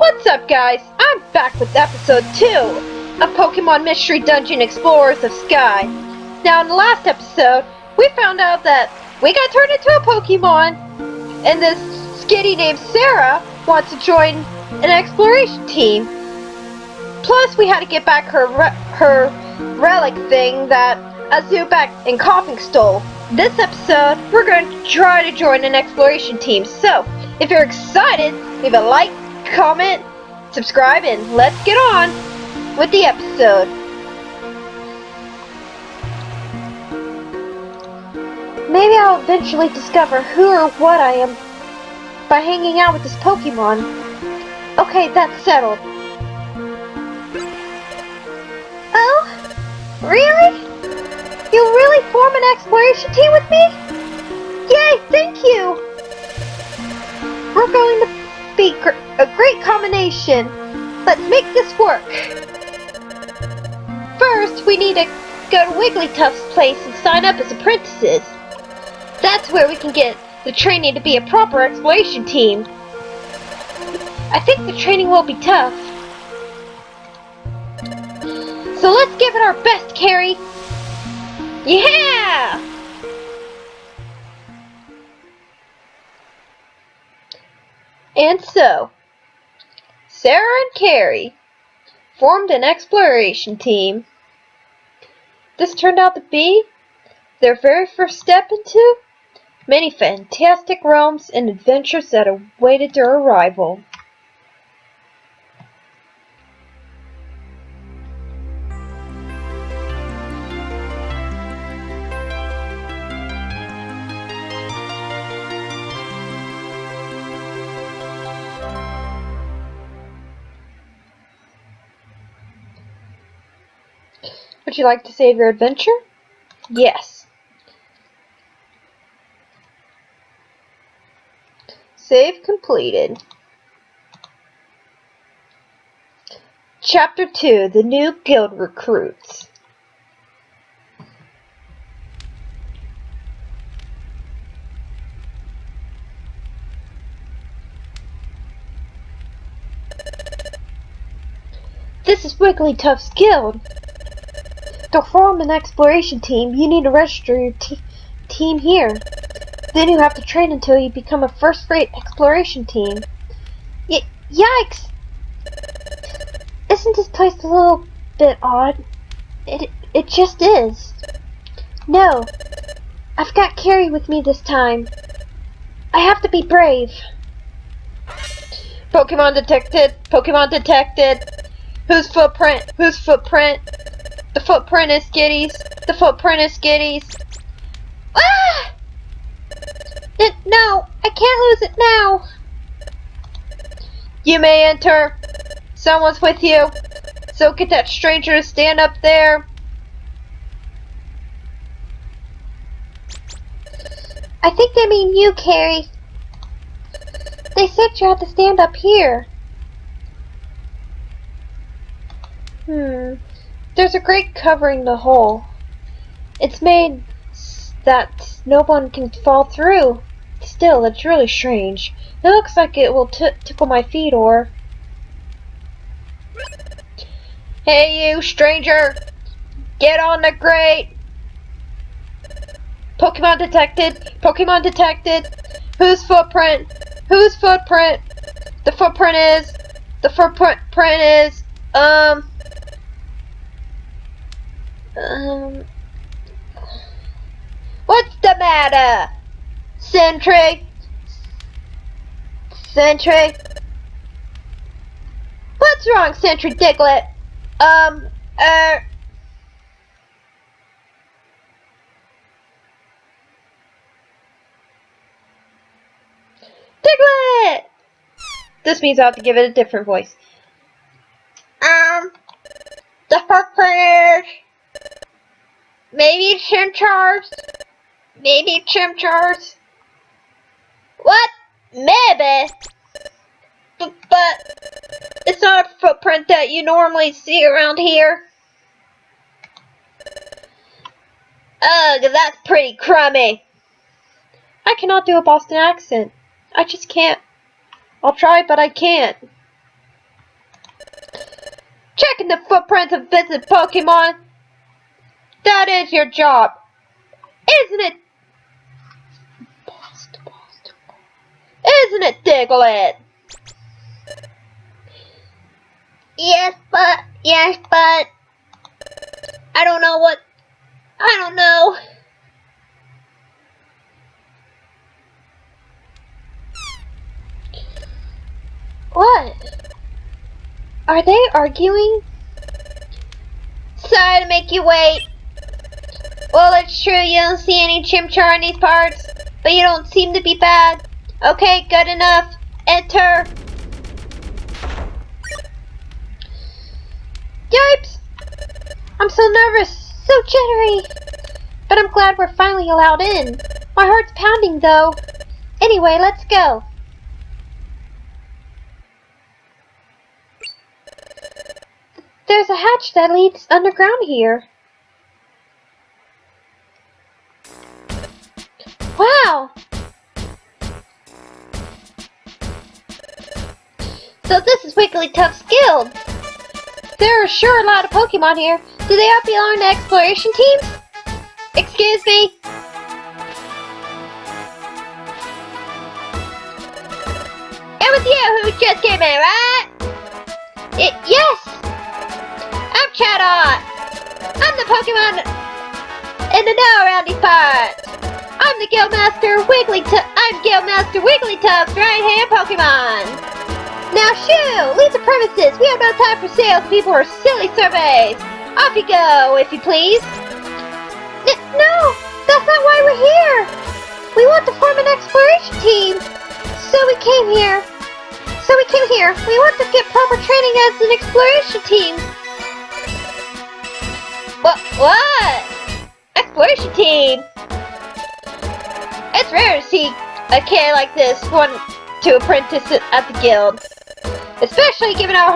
What's up, guys? I'm back with episode 2 of Pokemon Mystery Dungeon Explorers of Sky. Now, in the last episode, we found out that we got turned into a Pokemon, and this skitty named Sarah wants to join an exploration team. Plus, we had to get back her relic thing that Azubek and Coughing stole. This episode, we're going to try to join an exploration team. So, if you're excited, leave a like, comment, subscribe, and let's get on with the episode. Maybe I'll eventually discover who or what I am by hanging out with this Pokemon. Okay, that's settled. Oh? Really? You'll really form an exploration team with me? Yay, thank you! We're going to be a great combination. Let's make this work. First, we need to go to Wigglytuff's place and sign up as apprentices. That's where we can get the training to be a proper exploration team. I think the training will be tough. So let's give it our best, Carrie. Yeah! And so, Sarah and Carrie formed an exploration team. This turned out to be their very first step into many fantastic realms and adventures that awaited their arrival. Would you like to save your adventure? Yes. Save completed. Chapter 2, The New Guild Recruits. This is Wigglytuff's guild. To form an exploration team, you need to register your team here. Then you have to train until you become a first-rate exploration team. Yikes! Isn't this place a little bit odd? It just is. No, I've got Carrie with me this time. I have to be brave. Pokemon detected! Pokemon detected! Whose footprint? Whose footprint? The footprint is Giddy's. The footprint is Giddy's. Ah! No, I can't lose it now. You may enter. Someone's with you. So get that stranger to stand up there. I think they mean you, Carrie. They said you had to stand up here. There's a grate covering the hole. It's made that no one can fall through. Still, it's really strange. It looks like it will tickle my feet or... Hey you, stranger! Get on the grate! Pokemon detected! Pokemon detected! Whose footprint? Whose footprint? The footprint is... What's the matter? Sentry? Sentry? What's wrong, Sentry Diglett? Diglett! This means I have to give it a different voice. The footprint is... Maybe Chimchars? Maybe Chimchars? What? Maybe? But it's not a footprint that you normally see around here. Ugh, that's pretty crummy. I cannot do a Boston accent. I just can't. I'll try, but I can't. Checking the footprints of visited Pokemon. That is your job, isn't it? Isn't it, Diglett? Yes, but I don't know. What? Are they arguing? Sorry to make you wait. Well, it's true you don't see any Chimchar in these parts, but you don't seem to be bad. Okay, good enough. Enter. Yipes! I'm so nervous, so jittery. But I'm glad we're finally allowed in. My heart's pounding though. Anyway, let's go. There's a hatch that leads underground here. Wow! So this is Wigglytuff's guild. There are sure a lot of Pokemon here. Do they all belong to exploration teams? Excuse me? It was you who just came in, right? Yes! I'm Chatot! I'm the Pokemon in the know around these parts. I'm Guildmaster Wigglytuff's right-hand Pokemon. Now shoo! Leave the premises! We have no time for salespeople or silly surveys! Off you go, if you please! No! That's not why we're here! We want to form an exploration team! So we came here. We want to get proper training as an exploration team! What? Exploration team? It's rare to see a kid like this want to apprentice at the guild. Especially given how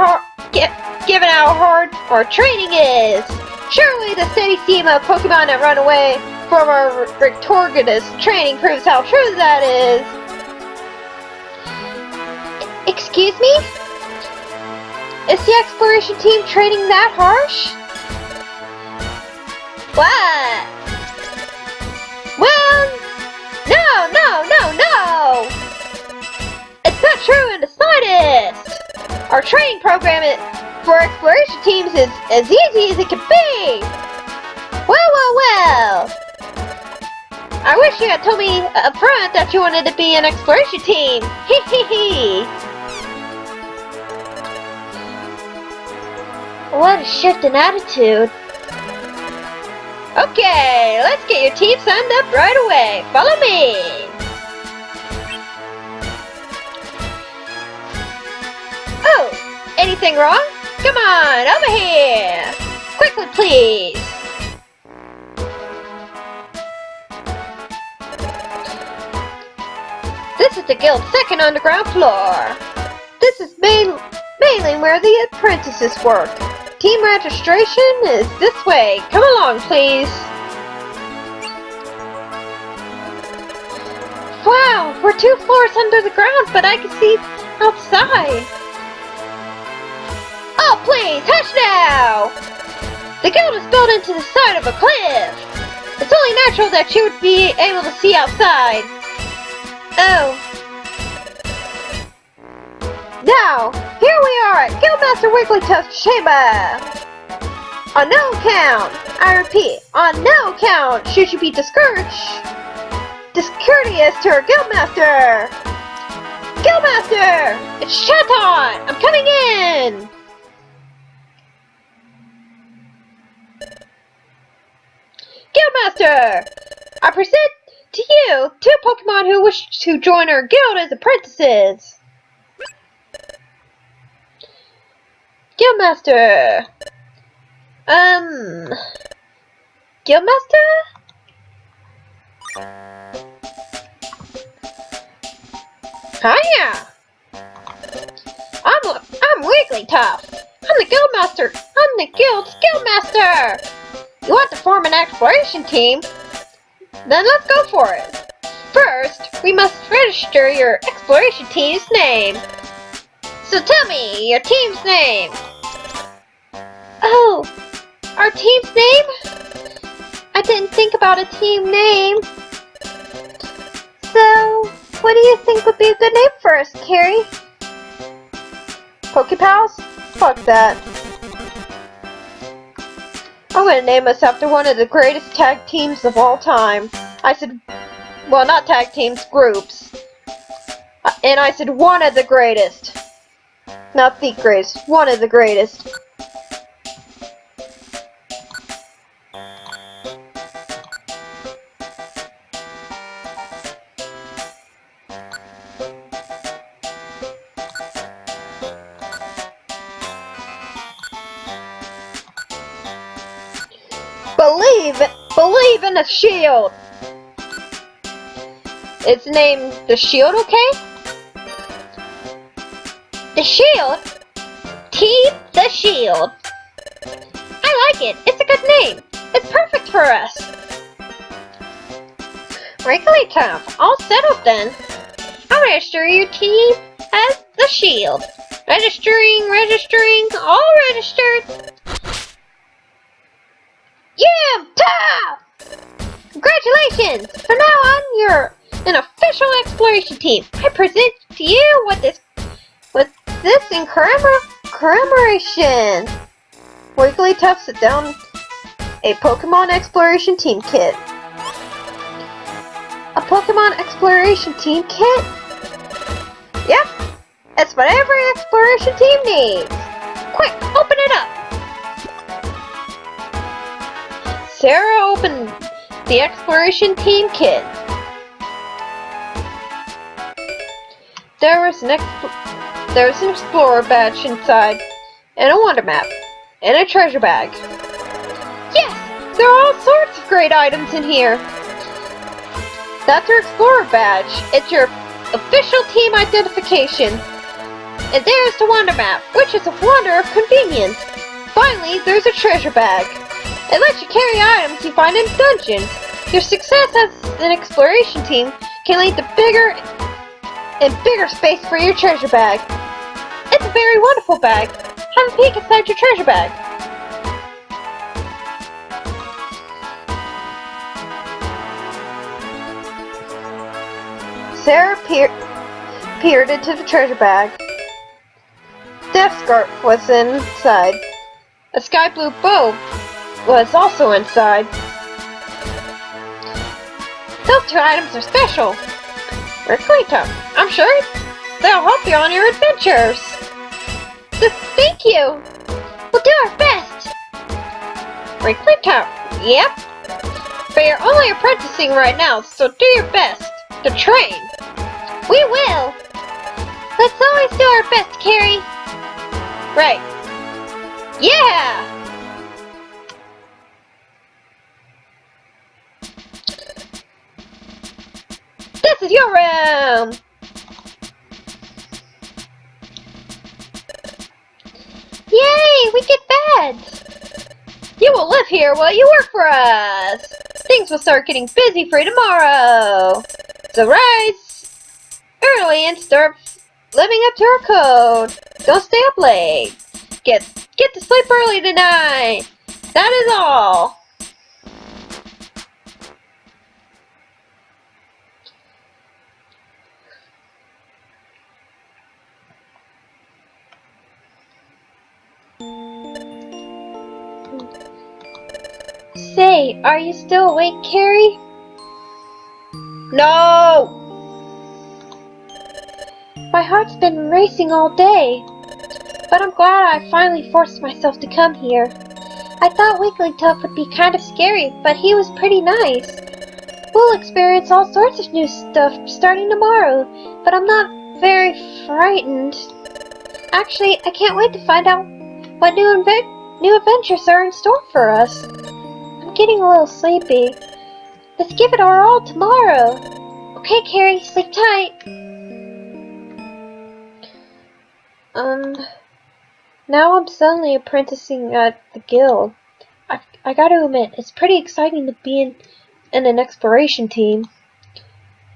hard our training is. Surely the steady stream of Pokemon that run away from our rigorous training proves how true that is. Excuse me? Is the exploration team training that harsh? What? Well, no! It's not true in the slightest! Our training program for exploration teams is as easy as it can be! Well! I wish you had told me up front that you wanted to be an exploration team! Hee. What a shift in attitude! Okay, let's get your team signed up right away! Follow me! Oh, anything wrong? Come on, over here! Quickly, please! This is the guild's second underground floor. This is mainly where the apprentices work. Team registration is this way. Come along, please. Wow, we're 2 floors under the ground, but I can see outside. Oh, please, hush now! The guild is built into the side of a cliff. It's only natural that you would be able to see outside. Oh. Now, here we are at Guildmaster Wigglytuff's chamber. On no account, I repeat, on no account should you be discourteous to our Guildmaster. Guildmaster, it's Chatot. I'm coming in. Guildmaster, I present to you 2 Pokemon who wish to join our guild as apprentices. Guildmaster. Guildmaster? Hiya! I'm Wigglytuff. I'm the Guildmaster. I'm the guild's Guildmaster. You want to form an exploration team? Then let's go for it. First, we must register your exploration team's name. So tell me your team's name. Our team's name? I didn't think about a team name. So, what do you think would be a good name for us, Carrie? Pokepals? Fuck that. I'm gonna name us after one of the greatest tag teams of all time. I said, well, not tag teams, groups. And I said one of the greatest. Not the greatest, one of the greatest. Believe in the shield. It's named the Shield, okay? The Shield? Team the Shield. I like it. It's a good name. It's perfect for us. Wigglytuff, all settled then. I'll register your team as the Shield. Registering, all registered. Yeah, top! Congratulations! From now on, you're an official exploration team. I present to you with this in commemoration. Wigglytuff sit down a Pokemon exploration team kit. A Pokemon exploration team kit? Yep, it's what every exploration team needs. Quick, open it up. Sarah opened the exploration team kit. There was an explorer badge inside, and a wonder map, and a treasure bag. Yes, there are all sorts of great items in here. That's your explorer badge. It's your official team identification. And there's the wonder map, which is a wonder of convenience. Finally, there's a treasure bag. It lets you carry items you find in dungeons. Your success as an exploration team can lead to bigger and bigger space for your treasure bag. It's a very wonderful bag. Have a peek inside your treasure bag. Sarah peered into the treasure bag. Death Scarf was inside. A sky blue bow was also inside. Those two items are special. Wigglytuff, I'm sure they'll help you on your adventures. Thank you. We'll do our best. Wigglytuff, yep. But you're only apprenticing right now, so do your best to train. We will. Let's always do our best, Carrie. Right. Yeah! This is your room! Yay! We get beds! You will live here while you work for us! Things will start getting busy for you tomorrow! So rise early and start living up to our code! Don't stay up late! Get to sleep early tonight! That is all! Say, are you still awake, Carrie? No! My heart's been racing all day, but I'm glad I finally forced myself to come here. I thought Wigglytuff would be kind of scary, but he was pretty nice. We'll experience all sorts of new stuff starting tomorrow, but I'm not very frightened. Actually, I can't wait to find out what new adventures are in store for us. I'm getting a little sleepy. Let's give it our all tomorrow. Okay, Carrie, sleep tight. Now I'm suddenly apprenticing at the guild. I gotta admit, it's pretty exciting to be in an exploration team.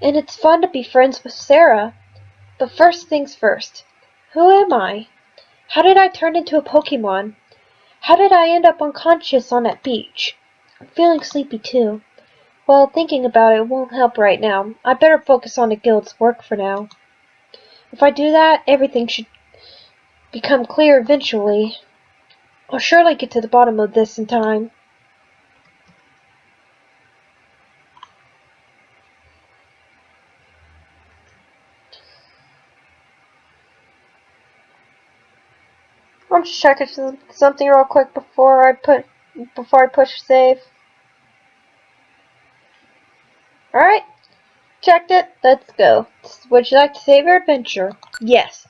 And it's fun to be friends with Sarah. But first things first. Who am I? How did I turn into a Pokemon? How did I end up unconscious on that beach? I'm feeling sleepy too. Well, thinking about it won't help right now. I better focus on the guild's work for now. If I do that, everything should become clear eventually. I'll surely get to the bottom of this in time. I'm just checking something real quick before I push save. Alright, checked it. Let's go. Would you like to save your adventure? Yes.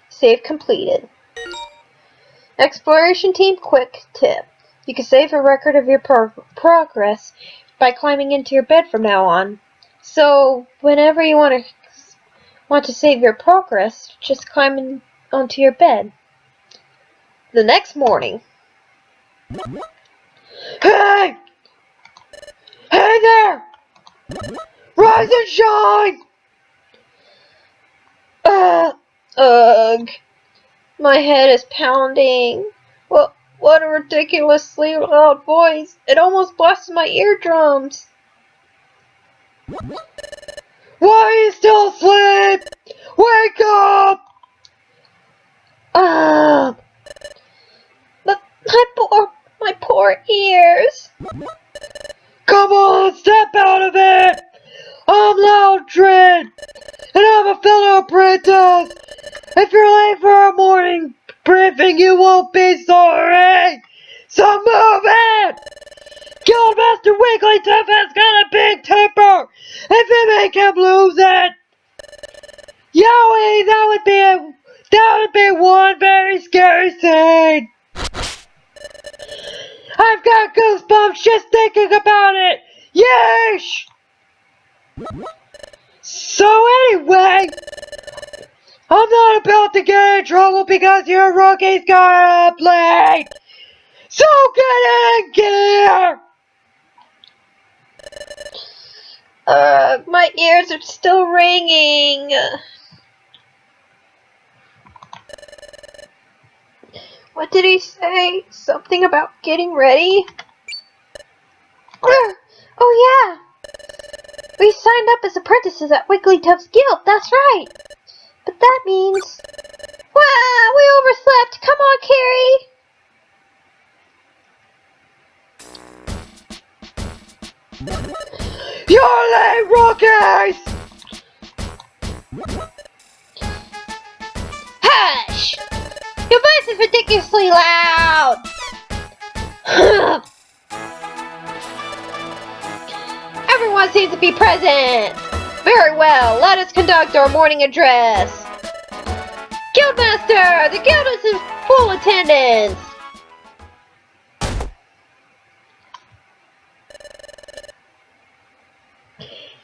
Save completed. Exploration team quick tip. You can save a record of your progress by climbing into your bed from now on. So, whenever you want to save your progress, just climb onto your bed. The next morning. Hey! Hey there! Rise and shine! Ugh. My head is pounding. What a ridiculously loud voice. It almost blasted my eardrums. Why are you still asleep? Wake up! But my poor ears. Come on, step out of it! I'm Loudred, and I'm a fellow apprentice. If you're late for a morning briefing, you won't be sorry. So move it! Guildmaster Wigglytuff has got a big temper. If you make him lose it, Yowie, that would be one very scary scene. I've got goosebumps just thinking about it. Yeesh! So anyway, I'm not about to get in trouble because your rookies got up late. So get in gear! My ears are still ringing. What did he say? Something about getting ready? Oh yeah! We signed up as apprentices at Wigglytuff's guild, that's right! But that means... Wow, we overslept! Come on, Carrie! You're late, rookies! Hush! Your voice is ridiculously loud! Everyone seems to be present! Very well, let us conduct our morning address. Guildmaster, the guild is in full attendance.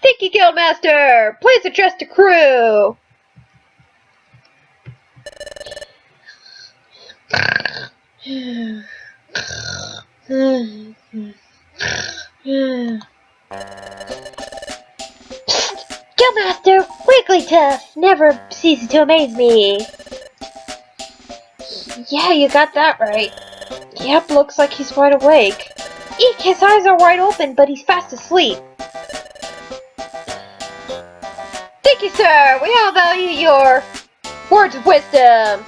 Thank you, Guildmaster. Please address the crew. Guildmaster Wigglytuff never ceases to amaze me. Yeah, you got that right. Yep, looks like he's wide awake. Eek, his eyes are wide open, but he's fast asleep. Thank you, sir. We all value your words of wisdom.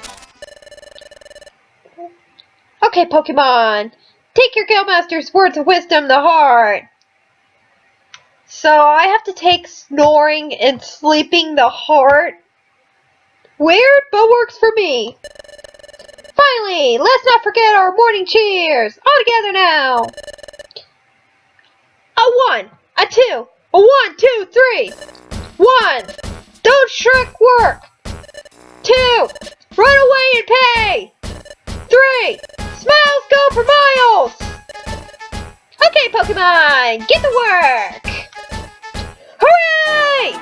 Okay, Pokemon. Take your Guildmaster's words of wisdom to heart. So I have to take snoring and sleeping to heart? Weird, but works for me. Finally, let's not forget our morning cheers. All together now. A 1, a 2, a 1, 2, 3. 1. Don't shirk work. 2. Run away and pay. 3. Smiles go for miles. Okay, Pokemon, get to work. Hooray!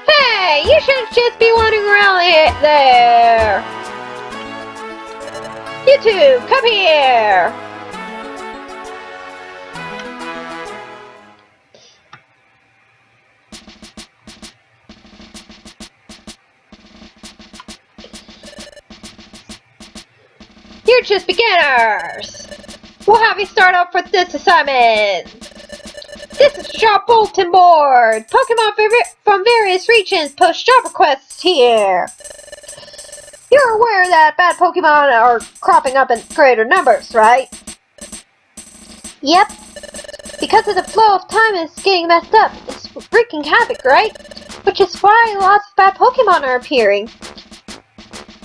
Hey, you You shouldn't just be wandering around there. You two, come here. You're just beginners. We'll have you start off with this assignment. This is job bulletin board. Pokemon from various regions post job requests here. You're aware that bad Pokemon are cropping up in greater numbers, right? Yep. Because of the flow of time is getting messed up. It's wreaking havoc, right? Which is why lots of bad Pokemon are appearing.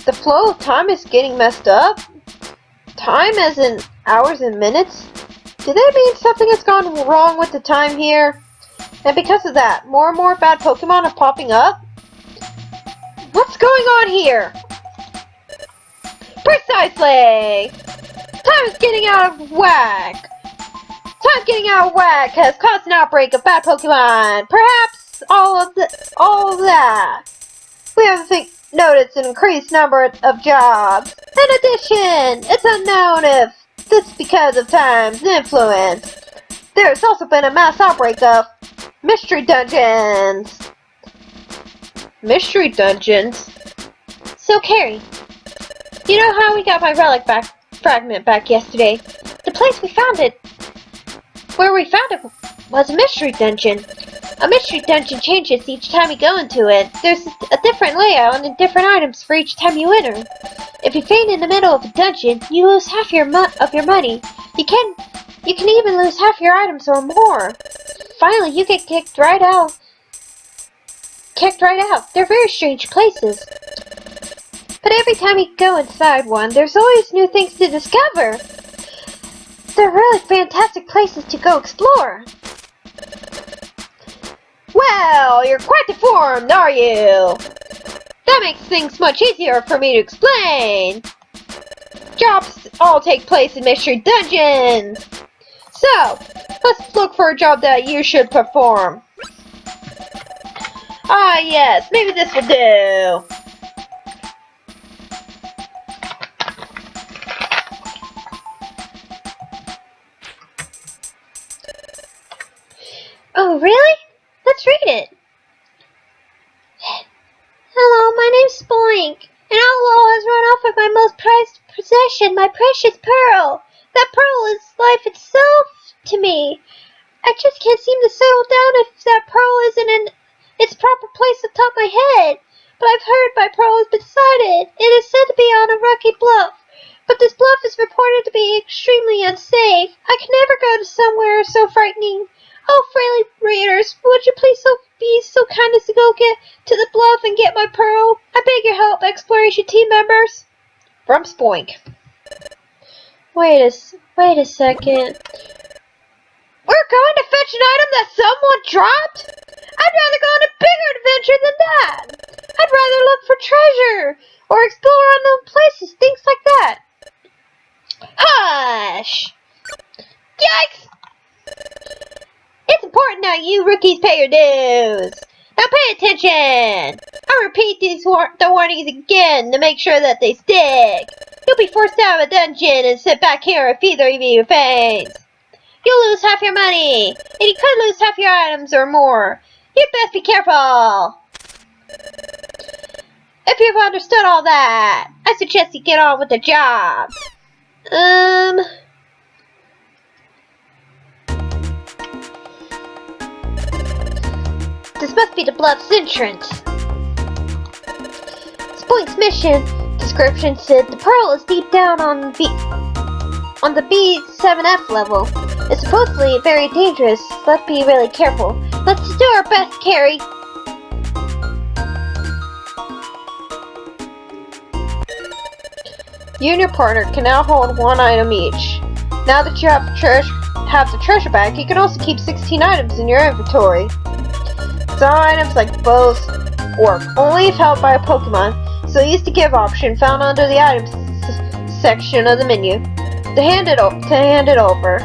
The flow of time is getting messed up? Time as in hours and minutes? Do they mean something has gone wrong with the time here? And because of that, more and more bad Pokemon are popping up? What's going on here? Precisely! Time is getting out of whack. Time getting out of whack has caused an outbreak of bad Pokemon. Perhaps all of that. We have noticed an increased number of jobs. In addition, it's unknown if this is because of time's influence. There's also been a mass outbreak of mystery dungeons. Mystery dungeons? So, Carrie, you know how we got my relic fragment back yesterday? The place where we found it was a mystery dungeon. A mystery dungeon changes each time you go into it. There's a different layout and different items for each time you enter. If you faint in the middle of a dungeon, you lose half of your money. You can even lose half your items or more. Finally, you get kicked right out. They're very strange places. But every time you go inside one, there's always new things to discover. They're really fantastic places to go explore. Well, you're quite deformed, are you? That makes things much easier for me to explain. Jobs all take place in mystery dungeons. So, let's look for a job that you should perform. Ah, yes, maybe this will do. Oh, really? Let's read it. Hello, my name's Spoink. An outlaw has run off with my most prized possession, my precious pearl. That pearl is life itself to me. I just can't seem to settle down if that pearl isn't in its proper place atop my head. But I've heard my pearl has been sighted. It is said to be on a rocky bluff. But this bluff is reported to be extremely unsafe. I can never go to somewhere so frightening. Oh, friendly readers, would you please be so kind as to go get to the bluff and get my pearl? I beg your help, exploration team members. From Spoink. Wait a second. We're going to fetch an item that someone dropped? I'd rather go on a bigger adventure than that. I'd rather look for treasure or explore unknown places, things like that. Hush! Yikes! It's important that you rookies pay your dues. Now pay attention. I'll repeat the warnings again to make sure that they stick. You'll be forced out of a dungeon and sit back here if either of you faints. You'll lose half your money, and you could lose half your items or more. You'd best be careful. If you've understood all that, I suggest you get on with the job. This must be the bluff's entrance. Spoink's mission description said the pearl is deep down on the B7F level. It's supposedly very dangerous. Let's be really careful. Let's do our best, Carrie. You and your partner can now hold one item each. Now that you have the treasure bag, you can also keep 16 items in your inventory. Some items like bows work only if held by a Pokemon, so use the give option found under the items section of the menu to hand it over.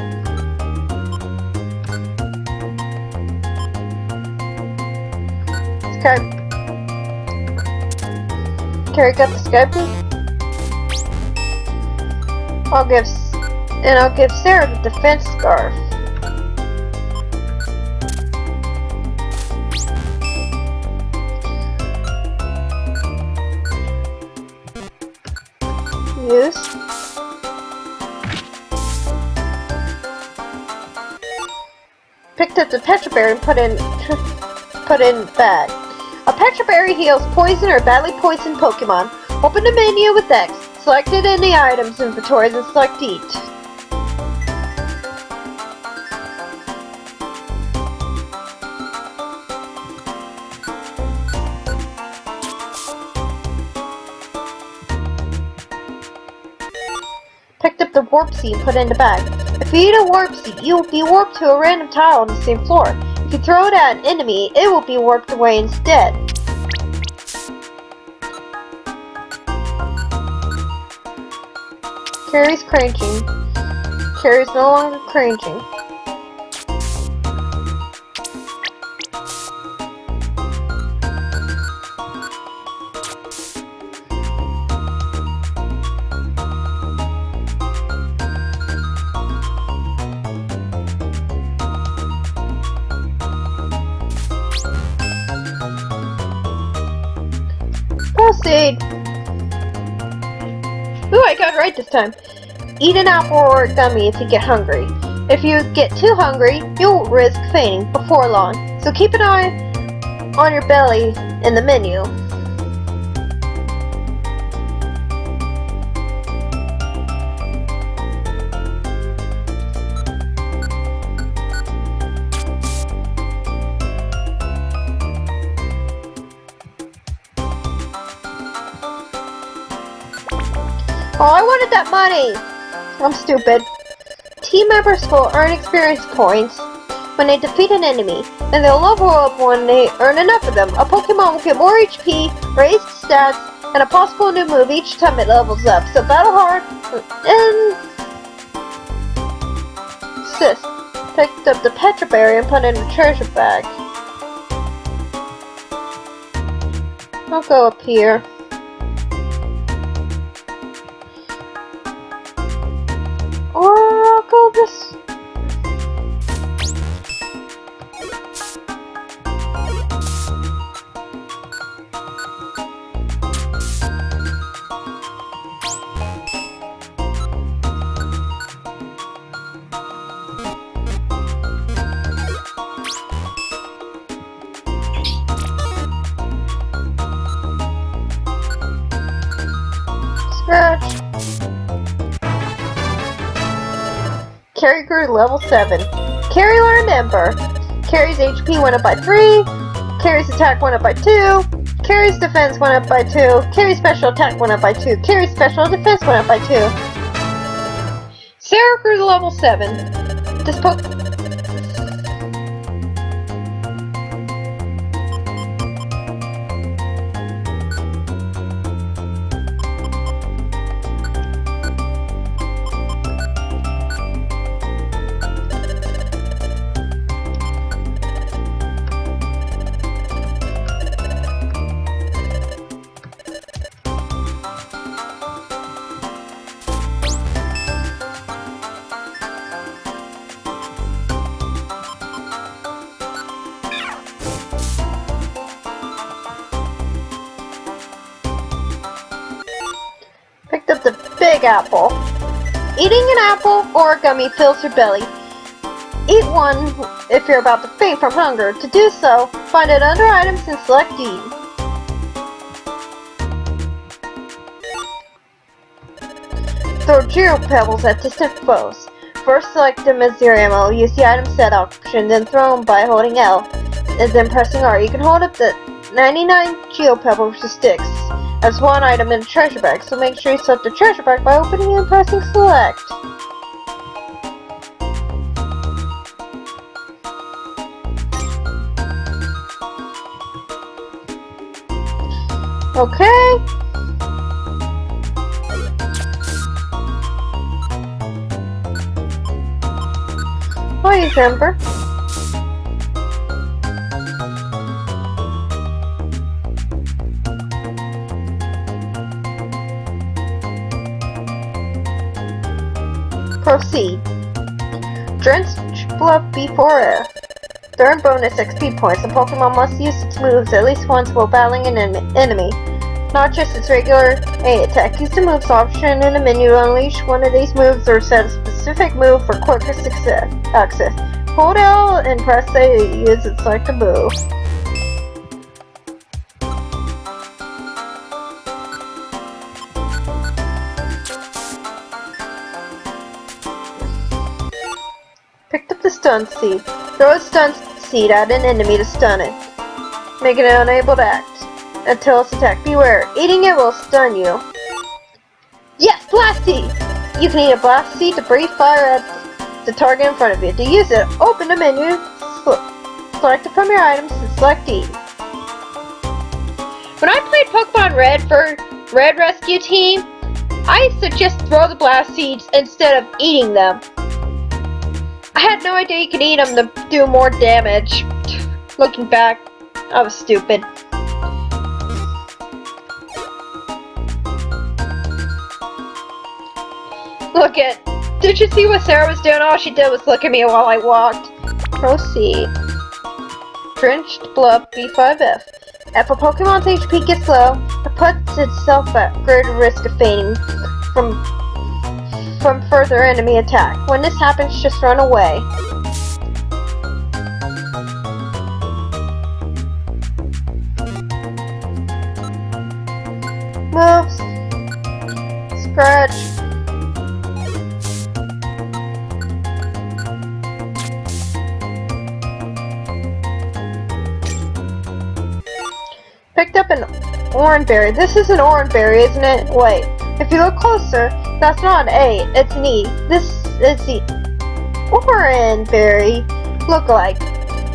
Okay. Carrie got the sky blue. I'll give Sarah the defense scarf. Use. Picked up the Petra Berry and put in bag. A Petra Berry heals poison or badly poisoned Pokemon. Open the menu with X. Select it in the items inventory and select Eat. Picked up the warp seed and put it in the bag. If you eat a warp seed, you will be warped to a random tile on the same floor. If you throw it at an enemy, it will be warped away instead. Carrie's cringing. Carrie's no longer cringing. Proceed. Ooh, I got it right this time. Eat an apple or a gummy if you get hungry. If you get too hungry, you'll risk fainting before long. So keep an eye on your belly in the menu. Oh, I wanted that money! I'm stupid. Team members will earn experience points when they defeat an enemy, and they'll level up when they earn enough of them. A Pokemon will get more HP, raised stats, and a possible new move each time it levels up. So battle hard and assist. Picked up the Petra Berry and put it in the treasure bag. I'll go up here. Or I'll go this. Scratch. Carrie grew to level 7. Carrie learned Ember. Carrie's HP went up by 3. Carrie's attack went up by 2. Carrie's defense went up by 2. Carrie's special attack went up by 2. Carrie's special defense went up by 2. Sarah grew to level 7. This picked up the big apple. Eating an apple or a gummy fills your belly. Eat one if you're about to faint from hunger. To do so, find it under items and select Eat. Throw Geo Pebbles at distant foes. First select them as your ammo. Use the item set option, then throw them by holding L, and then pressing R. You can hold up the 99 Geo Pebbles to sticks as one item in a treasure bag, so make sure you select the treasure bag by opening and pressing select. Okay. I'll use Ember. Proceed. Drenched Bluff B4F. Earn bonus XP points. The Pokemon must use its moves at least once while battling an enemy, not just its regular A attack. Use the moves option in the menu to unleash one of these moves or set a specific move for quicker access. Hold L and press A to use it like a move. Picked up the stun seed. Throw a stun seed at an enemy to stun it, making it unable to act until its attack. Beware, eating it will stun you. Yes, blast seed! You can eat a blast seed to breathe fire at the target in front of you. To use it, open the menu, select it from your items, and select E. When I played Pokemon Red for Red Rescue Team, I used to just throw the blast seeds instead of eating them. I had no idea you could eat them to do more damage. Looking back, I was stupid. Did you see what Sarah was doing? All she did was look at me while I walked. Proceed. Drenched Blood B5F. If a Pokemon's HP gets low, it puts itself at greater risk of fainting from further enemy attack. When this happens, just run away. Moves. Scratch. Picked up an Oranberry. This is an Oranberry, isn't it? Wait. If you look closer, that's not an A, it's an E. This is the Oranberry lookalike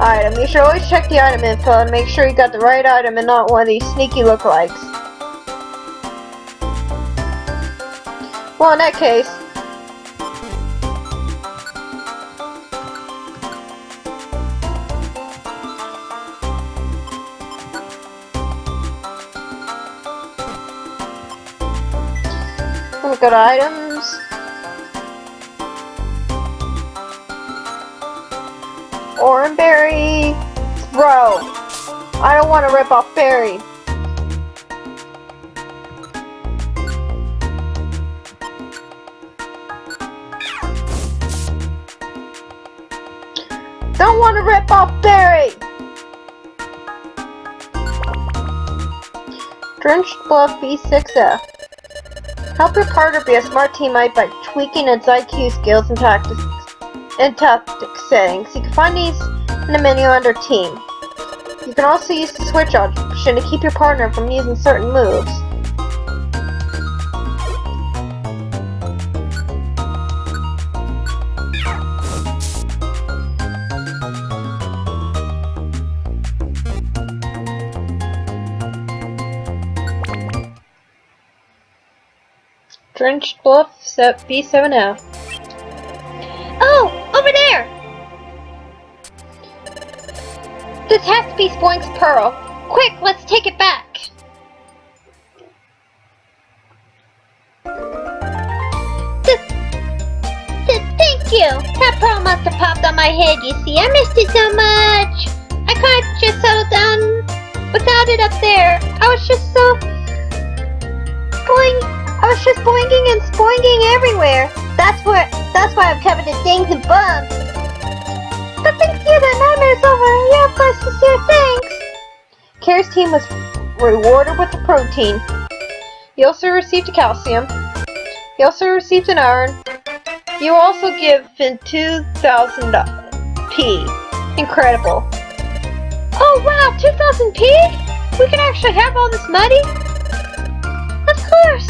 item. You should always check the item info and make sure you got the right item and not one of these sneaky lookalikes. Well, in that case, look at items. Oranberry. Throw. I don't want to rip off Berry. Don't want to rip off Berry. Drenched Blood B6F. Help your partner be a smart teammate by tweaking its IQ skills and tactics settings. You can find these in the menu under Team. You can also use the switch option to keep your partner from using certain moves. Drenched Bluff B7F. Oh, over there! This has to be Spoink's Pearl. Quick, let's take it back. Thank you. That pearl must have popped on my head, you see. I missed it so much. I couldn't just settle down without it up there. I was just boinking and spoinking everywhere. That's why I'm covered in dings and bumps. But thank you, the nightmare's over. You have place to say thanks. Carrie's team was rewarded with a protein. You also received a calcium. You also received an iron. You were also given 2,000 P. Incredible. Oh wow, 2,000 P? We can actually have all this money? Of course.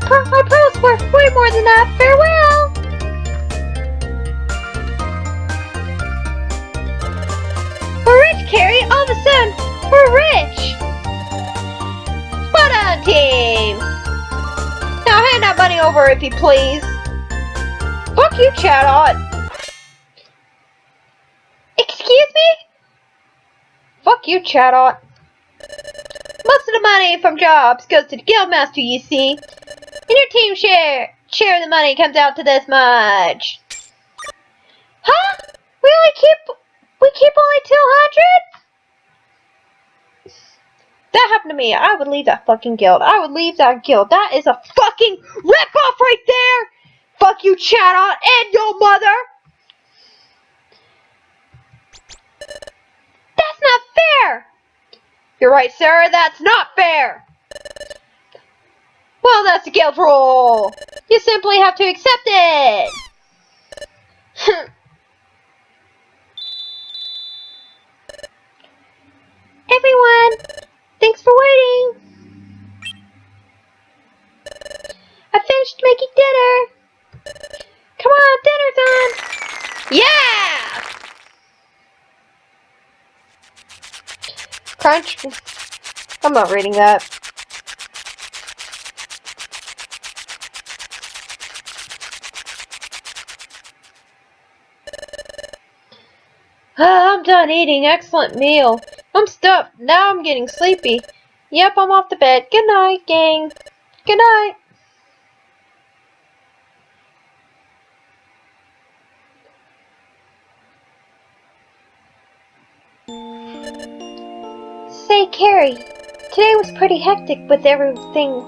My pearl's worth way more than that. Farewell! We're rich, Carrie! All of a sudden, we're rich! Spot on, team! Now hand that money over if you please. Fuck you, Chatot! Excuse me? Fuck you, Chatot. Most of the money from jobs goes to the Guildmaster, you see. And your team Sure, the money comes out to this much. Huh? We keep only 200? That happened to me. I would leave that fucking guild. I would leave that guild. That is a fucking ripoff right there! Fuck you, Chatot, and your mother! That's not fair! You're right, Sarah, that's not fair! Well, that's the guild rule. You simply have to accept it. Everyone, thanks for waiting. I finished making dinner. Come on, dinner's on. Yeah! Crunch. I'm not reading that. I'm done eating. Excellent meal. I'm stuffed. Now I'm getting sleepy. Yep, I'm off to bed. Good night, gang. Good night. Say, Carrie, today was pretty hectic with everything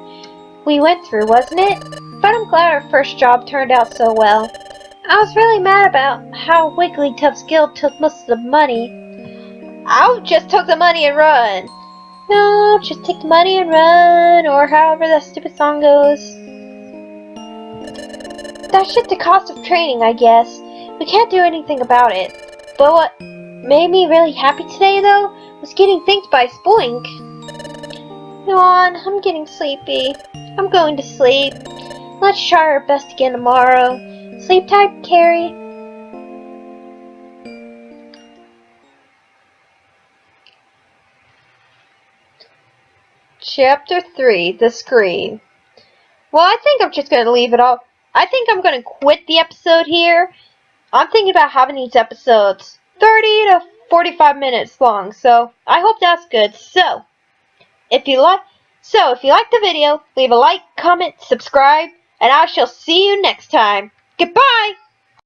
we went through, wasn't it? But I'm glad our first job turned out so well. I was really mad about how Wigglytuff's guild took most of the money. I just took the money and run. No, just take the money and run, or however that stupid song goes. That's just the cost of training, I guess. We can't do anything about it. But what made me really happy today, though, was getting thanked by Spoink. Come on, I'm getting sleepy. I'm going to sleep. Let's try our best again tomorrow. Sleep tight, Carrie. Chapter 3, The Scream. Well, I think I'm just going to leave it all. I think I'm going to quit the episode here. I'm thinking about having these episodes 30 to 45 minutes long, so I hope that's good. So, if you like the video, leave a like, comment, subscribe, and I shall see you next time. Goodbye!